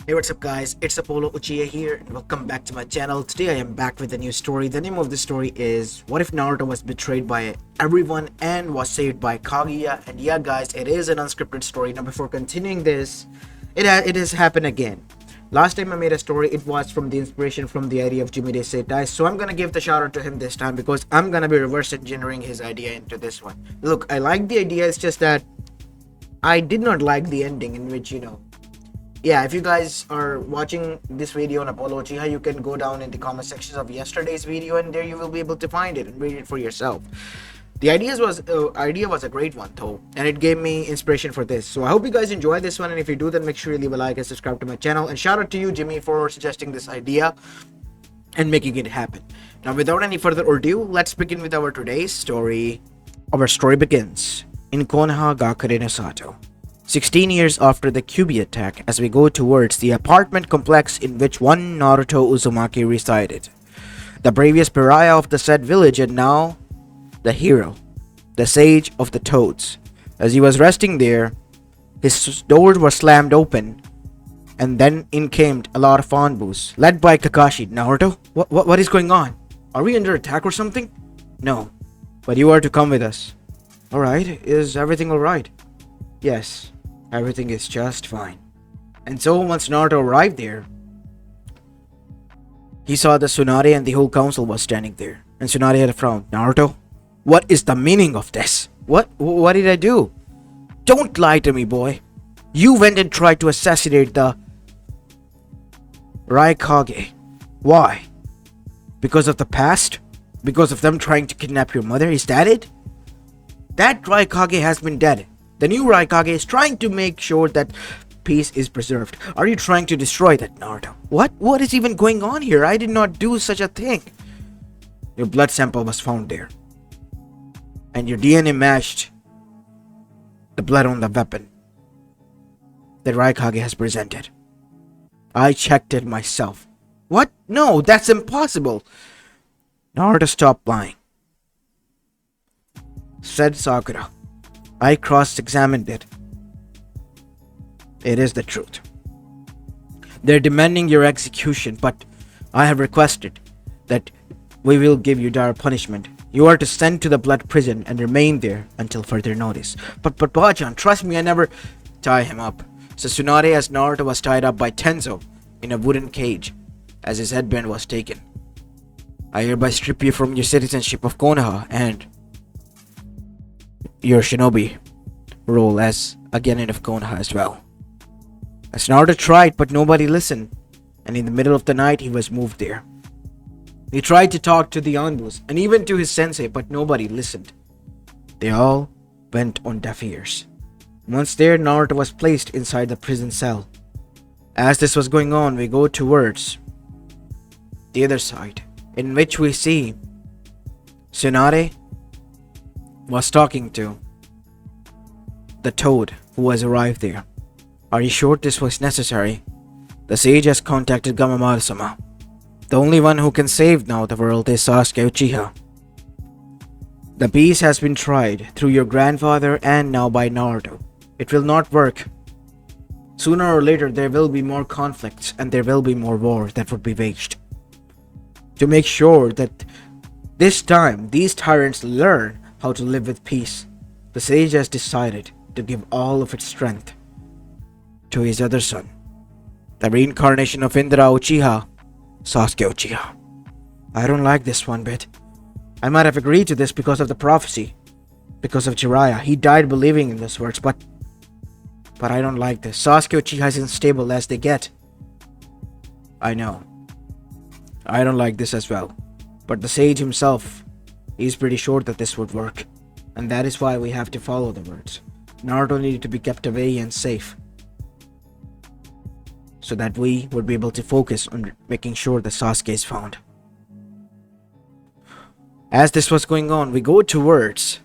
Hey, what's up guys, it's Apollo Uchiha here and welcome back to my channel. Today I am back with a new story. The name of the story is What If Naruto Was Betrayed by Everyone and Was Saved by Kaguya. And yeah guys, it is an unscripted story. Now before continuing this, it has happened again. Last time I made a story, it was from the inspiration from the idea of Jimmy Setai. So I'm gonna give the shout out to him this time because I'm gonna be reverse engineering his idea into this one. Look, I like the idea, it's just that I did not like the ending in which, yeah, if you guys are watching this video on Apollo Uchiha, you can go down in the comment sections of yesterday's video and there you will be able to find it and read it for yourself. The idea was a great one though, and it gave me inspiration for this. So I hope you guys enjoy this one, and if you do, then make sure you leave a like and subscribe to my channel. And shout out to you, Jimmy, for suggesting this idea and making it happen. Now, without any further ado, let's begin with our today's story. Our story begins in Konoha Gakure no Sato, 16 years after the Kyuubi attack, as we go towards the apartment complex in which one Naruto Uzumaki resided. The previous pariah of the said village and now the hero, the sage of the toads. As he was resting there, his doors were slammed open and then in came a lot of Anbus, led by Kakashi. Naruto, what is going on? Are we under attack or something? No, but you are to come with us. Alright, is everything alright? Yes, everything is just fine. And so once Naruto arrived there, he saw the Tsunade and the whole council was standing there. And Tsunade had a frown. Naruto, what is the meaning of this? What did I do? Don't lie to me, boy. You went and tried to assassinate the Raikage. Why? Because of the past? Because of them trying to kidnap your mother? Is that it? That Raikage has been dead. The new Raikage is trying to make sure that peace is preserved. Are you trying to destroy that, Naruto? What is even going on here? I did not do such a thing. Your blood sample was found there, and your DNA matched the blood on the weapon that Raikage has presented. I checked it myself. What? No, that's impossible. Naruto, stop lying, said Sakura. I cross-examined it. It is the truth. They're demanding your execution, but I have requested that we will give you dire punishment. You are to send to the blood prison and remain there until further notice. But Bajan, trust me, I never tie him up. So Tsunade, as Naruto was tied up by Tenzo in a wooden cage as his headband was taken. I hereby strip you from your citizenship of Konoha and your shinobi role as a genin of Konoha as well. As Naruto tried, but nobody listened, and in the middle of the night he was moved there. He tried to talk to the Anbus and even to his sensei, but nobody listened. They all went on deaf ears. Once there, Naruto was placed inside the prison cell. As this was going on, we go towards the other side, in which we see Tsunade was talking to the toad who has arrived there. Are you sure this was necessary? The sage has contacted Gamamaru-sama. The only one who can save now the world is Sasuke Uchiha. The peace has been tried through your grandfather and now by Naruto. It will not work. Sooner or later there will be more conflicts and there will be more war that would be waged. To make sure that this time these tyrants learn how to live with peace, the sage has decided to give all of its strength to his other son, the reincarnation of Indra Uchiha, Sasuke Uchiha. I don't like this one bit. I might have agreed to this because of the prophecy, because of Jiraiya. He died believing in those words, but I don't like this. Sasuke Uchiha is unstable as they get. I know. I don't like this as well. But the sage himself, he's pretty sure that this would work. And that is why we have to follow the words. Naruto needed to be kept away and safe, so that we would be able to focus on making sure that Sasuke is found. As this was going on, we go towards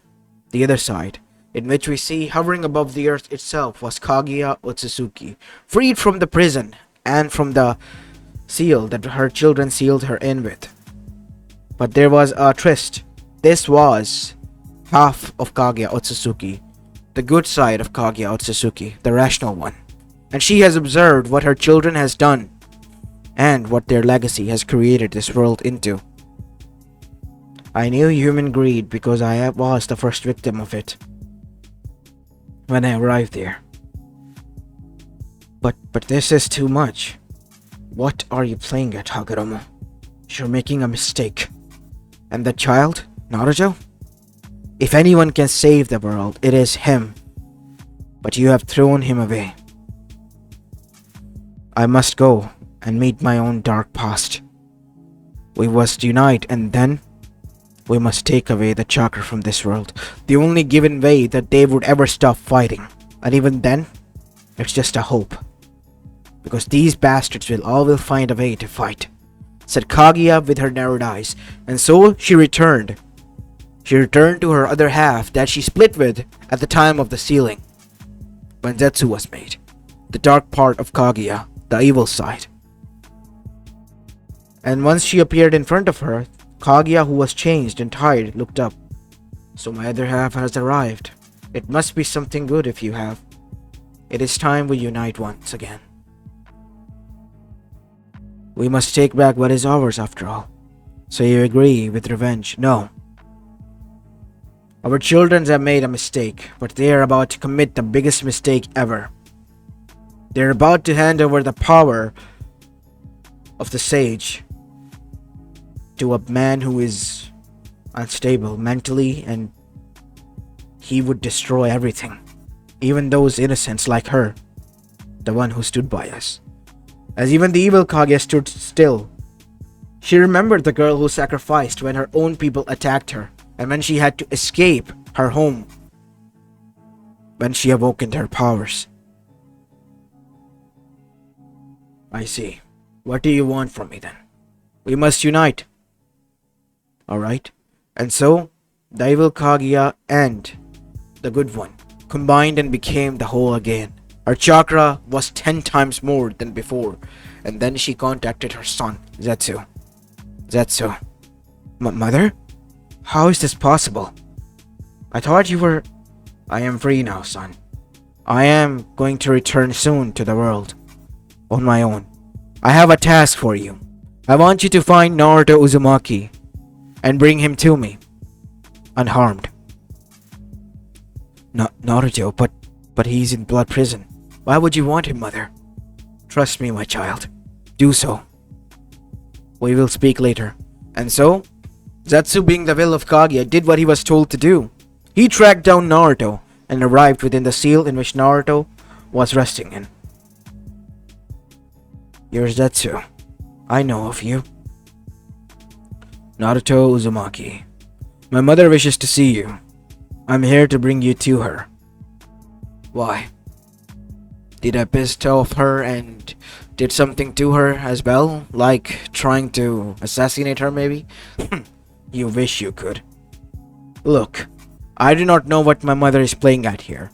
the other side, in which we see hovering above the earth itself was Kaguya Otsutsuki, freed from the prison and from the seal that her children sealed her in with. But there was a twist. This was half of Kaguya Otsutsuki, the good side of Kaguya Otsutsuki, the rational one. and she has observed what her children has done and what their legacy has created this world into. I knew human greed because I was the first victim of it when I arrived there. But this is too much. What are you playing at, Hagoromo? You're making a mistake. And the child, Naruto? If anyone can save the world, it is him. But you have thrown him away. I must go and meet my own dark past. We must unite, and then we must take away the chakra from this world. The only given way that they would ever stop fighting. And even then, it's just a hope. Because these bastards will find a way to fight, said Kaguya with her narrowed eyes. And so she returned. She returned to her other half that she split with at the time of the sealing, when Zetsu was made. The dark part of Kaguya, the evil side. And once she appeared in front of her, Kaguya, who was changed and tired, looked up. So my other half has arrived. It must be something good if you have. It is time we unite once again. We must take back what is ours after all. So you agree with revenge? No. Our children have made a mistake, but they are about to commit the biggest mistake ever. They are about to hand over the power of the sage to a man who is unstable mentally, and he would destroy everything. Even those innocents like her, the one who stood by us. As even the evil Kaguya stood still. She remembered the girl who sacrificed when her own people attacked her, and when she had to escape her home, when she awakened her powers. I see. What do you want from me then? We must unite. Alright. And so, the evil Kaguya and the good one combined and became the whole again. Her chakra was 10 times more than before. And then she contacted her son, Zetsu. Zetsu. Mother? How is this possible? I thought you were... I am free now, son. I am going to return soon to the world. On my own. I have a task for you. I want you to find Naruto Uzumaki and bring him to me, unharmed. Naruto, but he's in blood prison. Why would you want him, mother? Trust me, my child. Do so. We will speak later. And so, Zetsu, being the will of Kaguya, did what he was told to do. He tracked down Naruto and arrived within the seal in which Naruto was resting in. You're Zetsu. I know of you. Naruto Uzumaki. My mother wishes to see you. I'm here to bring you to her. Why? Did I piss off her and did something to her as well? Like trying to assassinate her maybe? You wish you could. Look, I do not know what my mother is playing at here.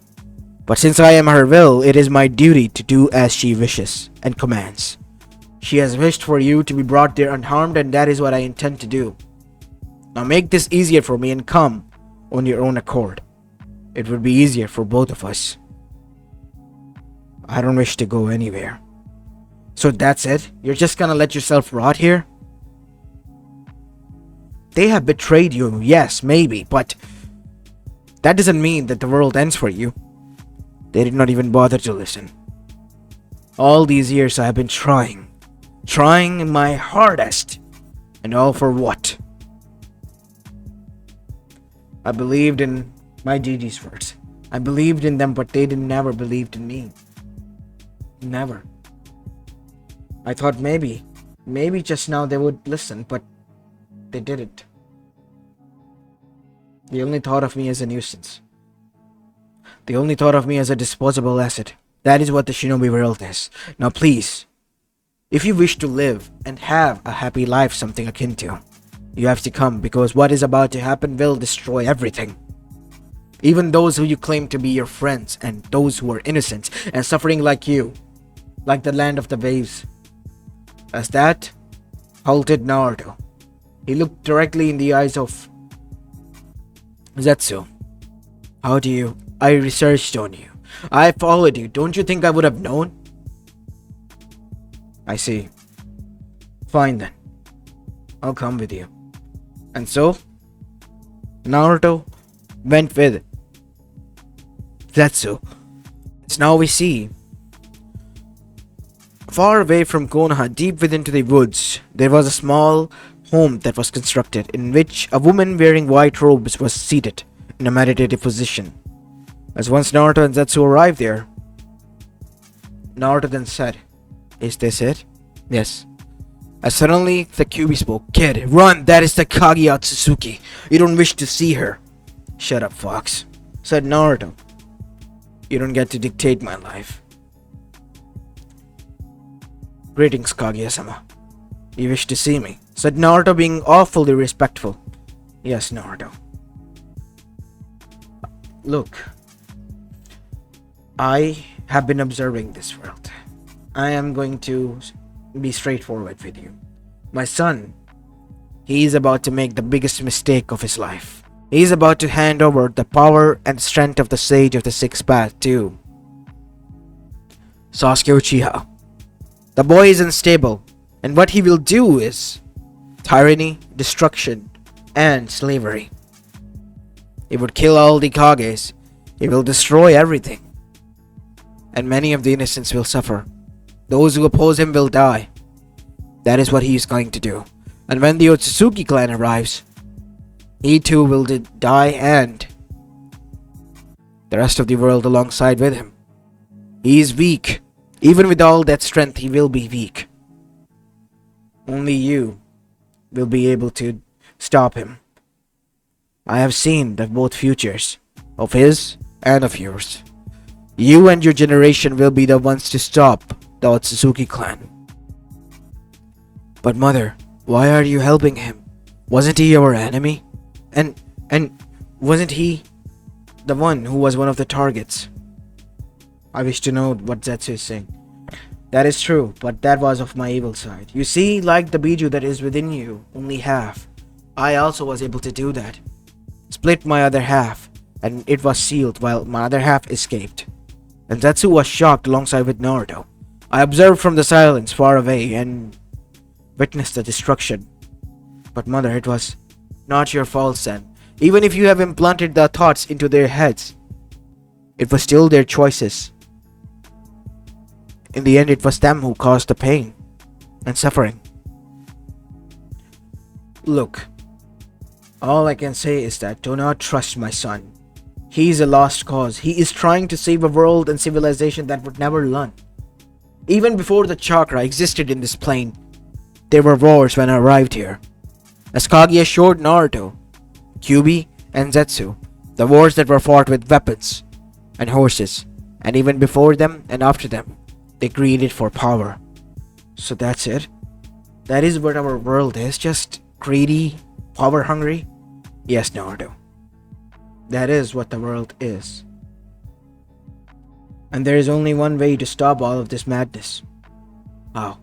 But since I am her will, it is my duty to do as she wishes and commands. She has wished for you to be brought there unharmed, and that is what I intend to do. Now make this easier for me and come on your own accord. It would be easier for both of us. I don't wish to go anywhere. So that's it? You're just gonna let yourself rot here? They have betrayed you, yes, maybe, but that doesn't mean that the world ends for you. They did not even bother to listen. All these years I have been trying my hardest, and all for what? I believed in my Gigi's words. I believed in them, but they never believed in me. Never. I thought maybe just now they would listen, but they didn't. They only thought of me as a nuisance. They only thought of me as a disposable asset. That is what the shinobi world is. Now please, if you wish to live and have a happy life, something akin to, you have to come, because what is about to happen will destroy everything. Even those who you claim to be your friends, and those who are innocent and suffering like you, like the land of the waves. As that halted Naruto, he looked directly in the eyes of Zetsu. How do you... I researched on you. I followed you. Don't you think I would have known? I see. Fine then. I'll come with you. And so, Naruto went with Zetsu. So now we see, far away from Konoha, deep within the woods, there was a small home that was constructed, in which a woman wearing white robes was seated in a meditative position. As once Naruto and Zetsu arrived there, Naruto then said, "Is this it?" "Yes." As suddenly the Kyuubi spoke. "Kid, run! That is the Kaguya Sasuke. You don't wish to see her." "Shut up, fox," said Naruto. "You don't get to dictate my life." "Greetings, Kaguya-sama. You wish to see me?" said Naruto, being awfully respectful. "Yes, Naruto. Look, I have been observing this world. I am going to be straightforward with you. My son, he is about to make the biggest mistake of his life. He is about to hand over the power and strength of the Sage of the Sixth Path to Sasuke Uchiha. The boy is unstable, and what he will do is tyranny, destruction, and slavery. He would kill all the Kages. He will destroy everything. And many of the innocents will suffer. Those who oppose him will die. That is what he is going to do. And when the Otsutsuki clan arrives, he too will die, and the rest of the world alongside with him. He is weak. Even with all that strength, he will be weak. Only you will be able to stop him. I have seen the both futures, of his and of yours. You and your generation will be the ones to stop the Otsutsuki clan." "But mother, why are you helping him? Wasn't he our enemy? And wasn't he the one who was one of the targets?" "I wish to know what Zetsu is saying." "That is true, but that was of my evil side. You see, like the Biju that is within you, only half. I also was able to do that. Split my other half, and it was sealed while my other half escaped." And Zetsu was shocked alongside with Naruto. "I observed from the silence far away and witnessed the destruction. But mother, it was not your fault then. Even if you have implanted the thoughts into their heads, it was still their choices. In the end, it was them who caused the pain and suffering. Look, all I can say is that do not trust my son. He is a lost cause. He is trying to save a world and civilization that would never learn. Even before the chakra existed in this plane, there were wars when I arrived here. As Kaguya showed Naruto, Kyuubi, and Zetsu, the wars that were fought with weapons and horses, and even before them and after them, they greeded for power. So that's it? That is what our world is, just greedy, power-hungry? Yes, Naruto. That is what the world is. And there is only one way to stop all of this madness. How?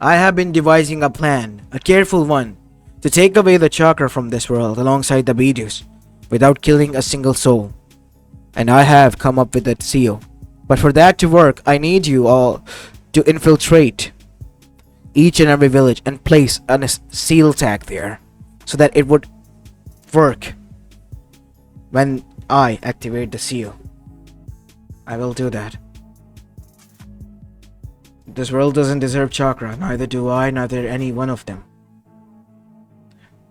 I have been devising a plan, a careful one, to take away the chakra from this world alongside the Bijus, without killing a single soul. And I have come up with that seal. But for that to work, I need you all to infiltrate each and every village and place a seal tag there, so that it would work when I activate the seal. I will do that. This world doesn't deserve chakra, neither do I, neither any one of them.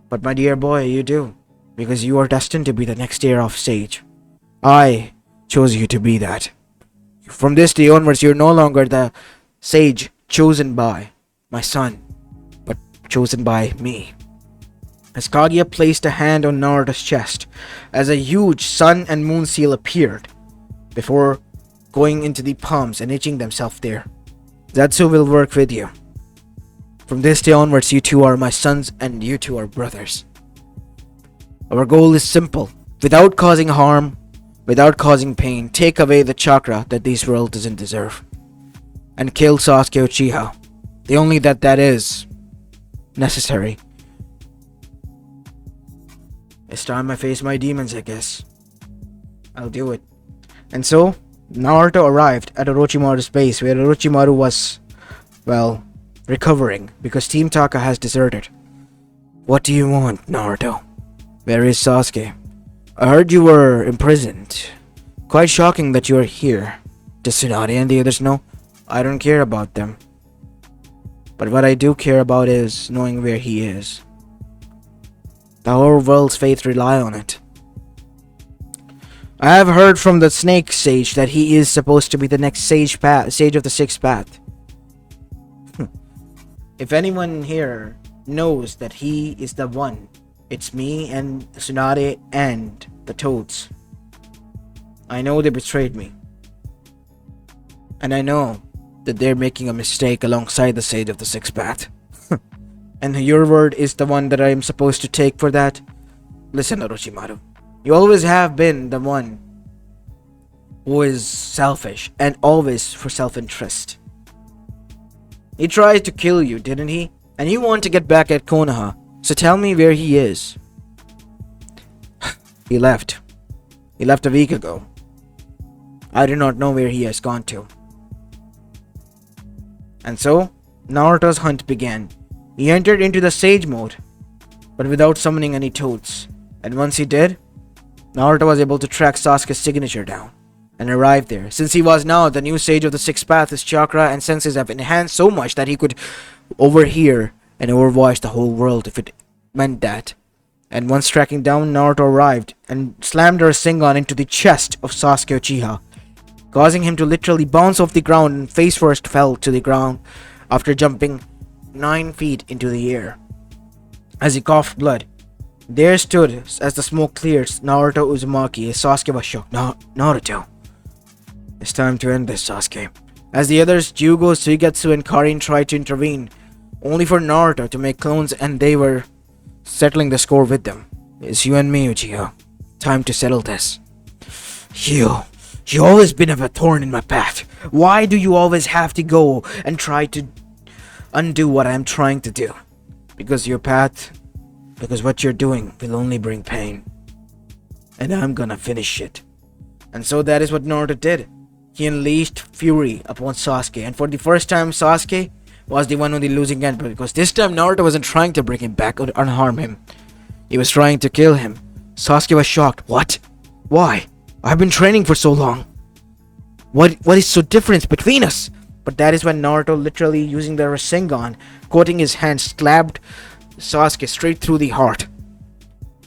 But my dear boy, you do, because you are destined to be the next heir of Sage. I chose you to be that. From this day onwards, you're no longer the sage chosen by my son, but chosen by me. As Kaguya placed a hand on Naruto's chest, as a huge sun and moon seal appeared, before going into the palms and etching themselves there. Zetsu will work with you. From this day onwards, you two are my sons and you two are brothers. Our goal is simple. Without causing harm, without causing pain, take away the chakra that this world doesn't deserve. And kill Sasuke Uchiha. The only that is necessary. It's time I face my demons, I guess. I'll do it. And so, Naruto arrived at Orochimaru's base, where Orochimaru was, well, recovering because Team Taka has deserted. What do you want, Naruto? Where is Sasuke? I heard you were imprisoned. Quite shocking that you are here. Does Tsunade and the others know? I don't care about them. But what I do care about is knowing where he is. The whole world's faith rely on it. I have heard from the Snake Sage that he is supposed to be the next sage of the Sixth Path. If anyone here knows that he is the one, it's me and Tsunade and the Toads. I know they betrayed me. And I know that they're making a mistake alongside the Sage of the Sixth Path. And your word is the one that I am supposed to take for that? Listen, Orochimaru. You always have been the one who is selfish and always for self-interest. He tried to kill you, didn't he? And you want to get back at Konoha. So tell me where he is. He left. He left a week ago. I do not know where he has gone to. And so, Naruto's hunt began. He entered into the Sage mode, but without summoning any Toads. And once he did, Naruto was able to track Sasuke's signature down and arrived there. Since he was now the new Sage of the Sixth Path, his chakra and senses have enhanced so much that he could overhear and overwatch the whole world if it meant that. And once tracking down, Naruto arrived and slammed her Rasengan into the chest of Sasuke Uchiha, causing him to literally bounce off the ground and face first fell to the ground after jumping 9 feet into the air. As he coughed blood, there stood, as the smoke cleared, Naruto Uzumaki as Sasuke was shocked. Naruto. It's time to end this, Sasuke. As the others, Jugo, Suigetsu, and Karin tried to intervene, only for Naruto to make clones, and they were settling the score with them. It's you and me, Uchiha. Time to settle this. You always been a thorn in my path. Why do you always have to go and try to undo what I'm trying to do? Because what you're doing will only bring pain. And I'm gonna finish it. And so that is what Naruto did. He unleashed fury upon Sasuke, and for the first time Sasuke was the one on the losing end, because this time Naruto wasn't trying to bring him back or unharm him. He was trying to kill him. Sasuke was shocked. What? Why? I've been training for so long. What is so different between us? But that is when Naruto, literally using the Rasengan, coating his hand, stabbed Sasuke straight through the heart.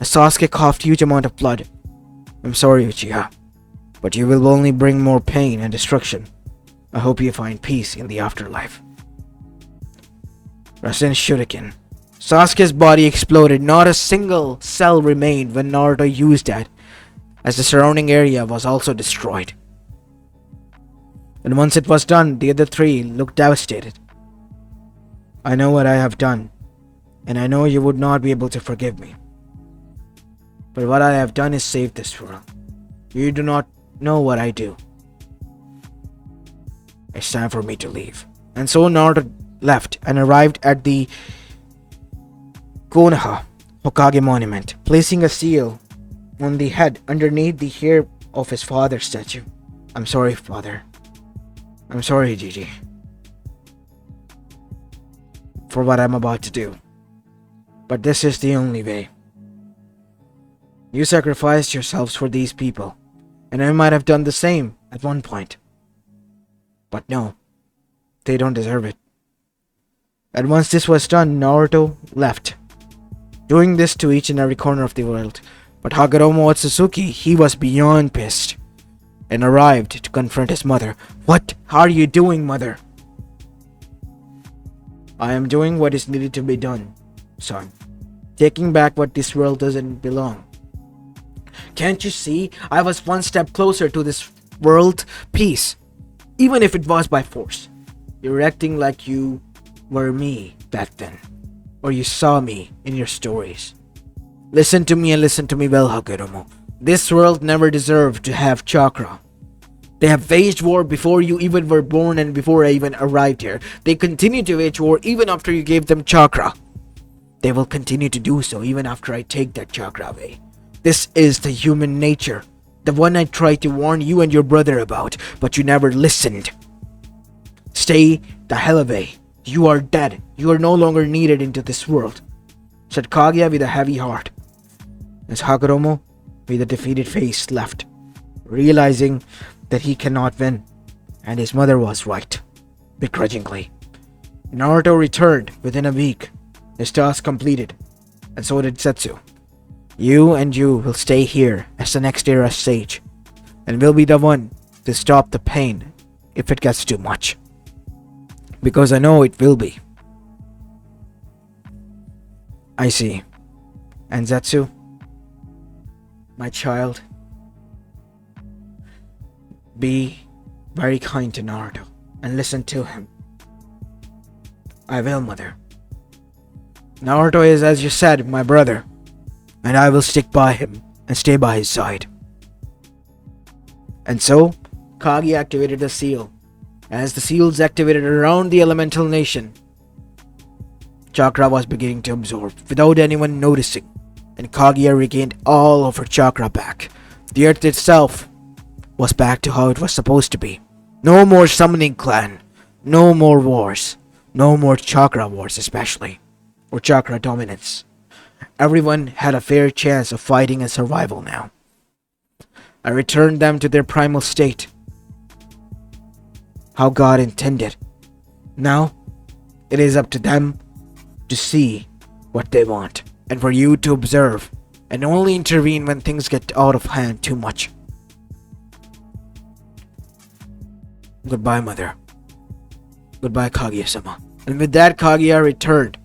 As Sasuke coughed huge amount of blood. I'm sorry, Uchiha, but you will only bring more pain and destruction. I hope you find peace in the afterlife. Rasen Shuriken. Sasuke's body exploded. Not a single cell remained when Naruto used that, as the surrounding area was also destroyed. And once it was done, the other three looked devastated. I know what I have done, and I know you would not be able to forgive me. But what I have done is save this world. You do not know what I do. It's time for me to leave. And so Naruto left and arrived at the Konoha Hokage monument, placing a seal on the head underneath the hair of his father's statue. I'm sorry, father. I'm sorry, Gigi, for what I'm about to do. But this is the only way. You sacrificed yourselves for these people, and I might have done the same at one point. But no, they don't deserve it. And once this was done, Naruto left, doing this to each and every corner of the world. But Hagoromo Otsutsuki, he was beyond pissed, and arrived to confront his mother. What are you doing, mother? I am doing what is needed to be done, son. Taking back what this world doesn't belong. Can't you see? I was one step closer to this world peace, even if it was by force. You're acting like you were me back then, or you saw me in your stories. Listen to me and listen to me well, Hagoromo. This world never deserved to have chakra. They have waged war before you even were born and before I even arrived here. They continue to wage war even after you gave them chakra. They will continue to do so even after I take that chakra away. This is the human nature, the one I tried to warn you and your brother about, but you never listened. Stay the hell away. You are dead. You are no longer needed into this world, said Kaguya with a heavy heart, as Hagoromo, with a defeated face, left, realizing that he cannot win, and his mother was right, begrudgingly. Naruto returned within a week, his task completed, and so did Zetsu. You will stay here as the next era sage, and will be the one to stop the pain if it gets too much. Because I know it will be. I see. And Zetsu, my child, be very kind to Naruto and listen to him. I will, mother. Naruto is, as you said, my brother, and I will stick by him and stay by his side. And so, Kaguya activated the seal. As the seals activated around the elemental nation, chakra was beginning to absorb without anyone noticing, and Kaguya regained all of her chakra back. The earth itself was back to how it was supposed to be. No more summoning clan, no more wars, no more chakra wars especially, or chakra dominance. Everyone had a fair chance of fighting and survival now. I returned them to their primal state, how God intended. Now, it is up to them to see what they want, and for you to observe, and only intervene when things get out of hand too much. Goodbye, mother. Goodbye, Kaguya-sama. And with that, Kaguya returned,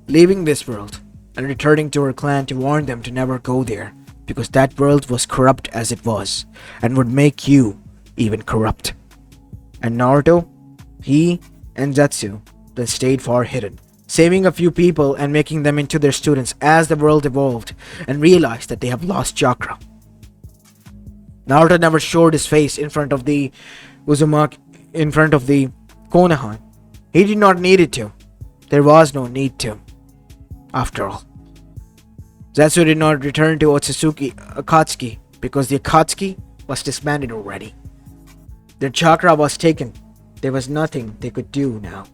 leaving this world, and returning to her clan to warn them to never go there, because that world was corrupt as it was, and would make you even corrupt. And Naruto, he and Zetsu then stayed far hidden, saving a few people and making them into their students as the world evolved and realized that they have lost chakra. Naruto never showed his face in front of the Uzumaki, in front of the Konoha. He did not need it to. There was no need to. After all, Zetsu did not return to Akatsuki because the Akatsuki was disbanded already. Their chakra was taken. There was nothing they could do now.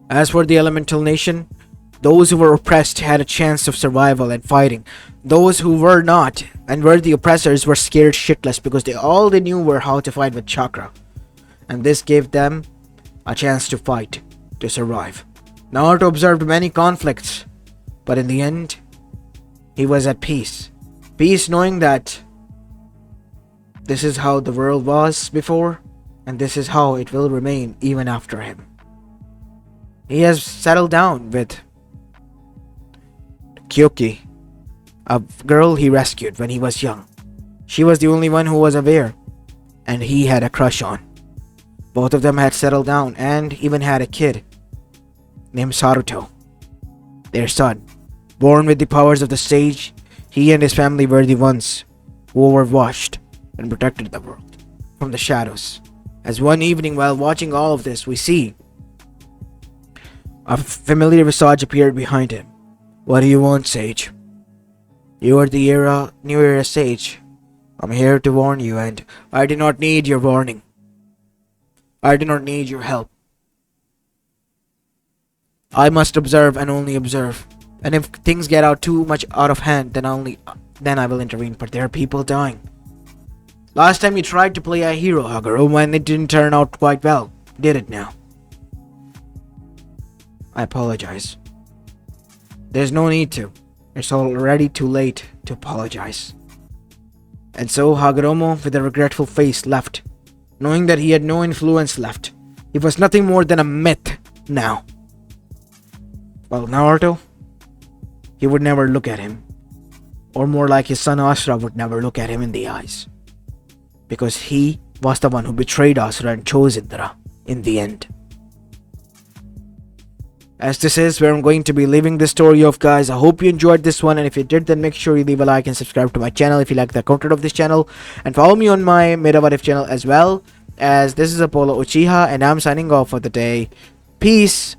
As for the elemental nation, those who were oppressed had a chance of survival and fighting. Those who were not and were the oppressors were scared shitless because all they knew were how to fight with chakra. And this gave them a chance to fight, to survive. Naruto observed many conflicts, but in the end, he was at peace. Peace knowing that this is how the world was before, and this is how it will remain even after him. He has settled down with Kyoki, a girl he rescued when he was young. She was the only one who was aware, and he had a crush on. Both of them had settled down and even had a kid named Saruto, their son. Born with the powers of the sage, he and his family were the ones who overwatched and protected the world from the shadows. As one evening while watching all of this, we see a familiar visage appeared behind him. What do you want, sage? You are the new era sage. I'm here to warn you, and I do not need your warning. I do not need your help. I must observe and only observe. And if things get too much out of hand, then I will intervene. But there are people dying. Last time you tried to play a hero, Hagoromo, and it didn't turn out quite well, did it now? I apologize. There's no need to. It's already too late to apologize. And so Hagoromo, with a regretful face, left, knowing that he had no influence left. He was nothing more than a myth now. Well, Naruto, he would never look at him. Or more like his son Asura would never look at him in the eyes. Because he was the one who betrayed Asura and chose Indra in the end. As this is where I'm going to be leaving this story off, guys. I hope you enjoyed this one, and if you did, then make sure you leave a like and subscribe to my channel if you like the content of this channel, and follow me on my Meta What If channel as well. As this is Apollo Uchiha, and I'm signing off for the day. Peace